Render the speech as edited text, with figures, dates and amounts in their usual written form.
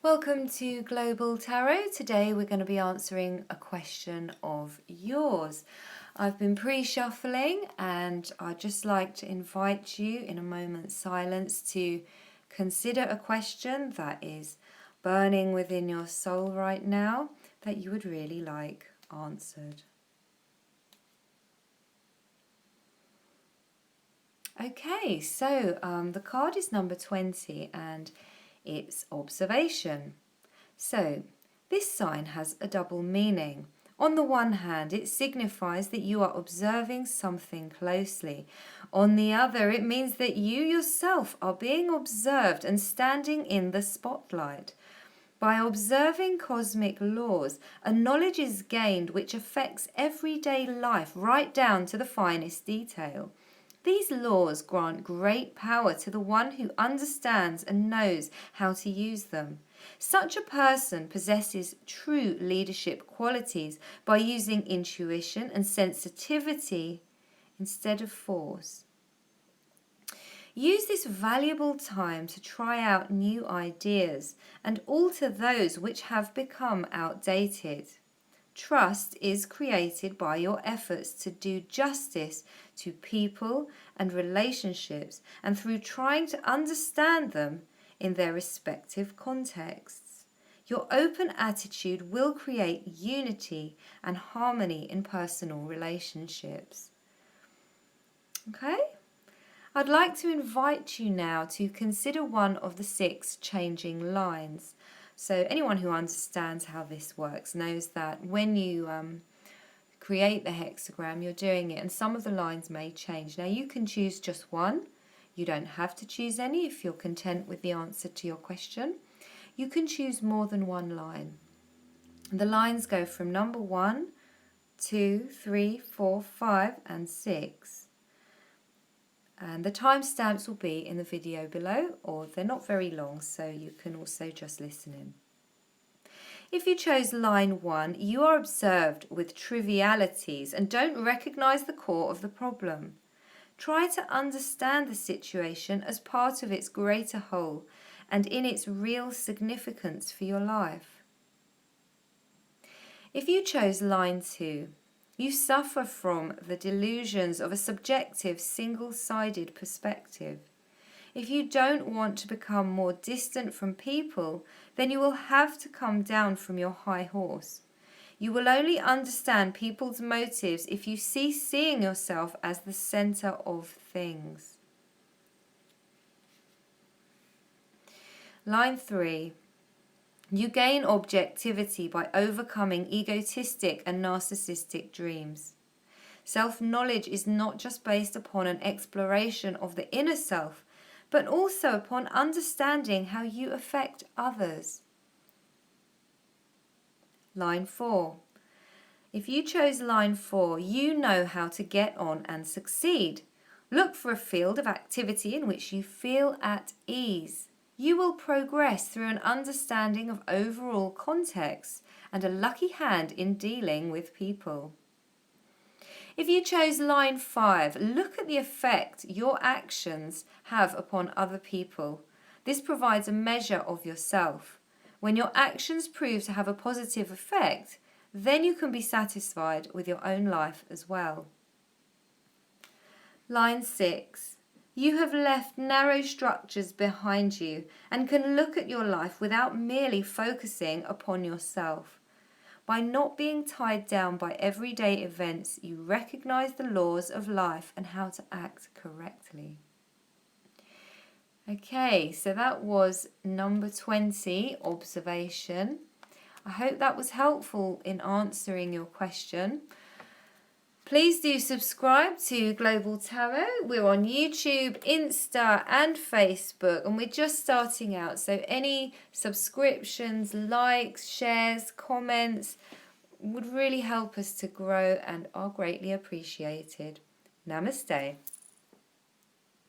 Welcome to Global Tarot. Today we're going to be answering a question of yours. I've been pre-shuffling and I'd just like to invite you in a moment's silence to consider a question that is burning within your soul right now that you would really like answered. Okay, so the card is number 20 and it's observation. So this sign has a double meaning. On the one hand, it signifies that you are observing something closely. On the other, it means that you yourself are being observed and standing in the spotlight. By observing cosmic laws, a knowledge is gained which affects everyday life right down to the finest detail. These laws grant great power to the one who understands and knows how to use them. Such a person possesses true leadership qualities by using intuition and sensitivity instead of force. Use this valuable time to try out new ideas and alter those which have become outdated. Trust is created by your efforts to do justice to people and relationships and through trying to understand them in their respective contexts. Your open attitude will create unity and harmony in personal relationships. Okay? I'd like to invite you now to consider one of the 6 changing lines. So anyone who understands how this works knows that when you create the hexagram, you're doing it and some of the lines may change. Now you can choose just one. You don't have to choose any if you're content with the answer to your question. You can choose more than one line. The lines go from number 1, 2, 3, 4, 5 and 6. And the timestamps will be in the video below, or they're not very long, so you can also just listen in. If you chose line 1, you are observed with trivialities and don't recognize the core of the problem. Try to understand the situation as part of its greater whole and in its real significance for your life. If you chose line 2, you suffer from the delusions of a subjective, single-sided perspective. If you don't want to become more distant from people, then you will have to come down from your high horse. You will only understand people's motives if you cease seeing yourself as the center of things. Line 3. You gain objectivity by overcoming egotistic and narcissistic dreams. Self-knowledge is not just based upon an exploration of the inner self, but also upon understanding how you affect others. Line 4. If you chose line 4, you know how to get on and succeed. Look for a field of activity in which you feel at ease. You will progress through an understanding of overall context and a lucky hand in dealing with people. If you chose line 5, look at the effect your actions have upon other people. This provides a measure of yourself. When your actions prove to have a positive effect, then you can be satisfied with your own life as well. Line 6. You have left narrow structures behind you and can look at your life without merely focusing upon yourself. By not being tied down by everyday events, you recognize the laws of life and how to act correctly. Okay, so that was number 20, observation. I hope that was helpful in answering your question. Please do subscribe to Global Tarot. We're on YouTube, Insta and Facebook, and we're just starting out. So any subscriptions, likes, shares, comments would really help us to grow and are greatly appreciated. Namaste.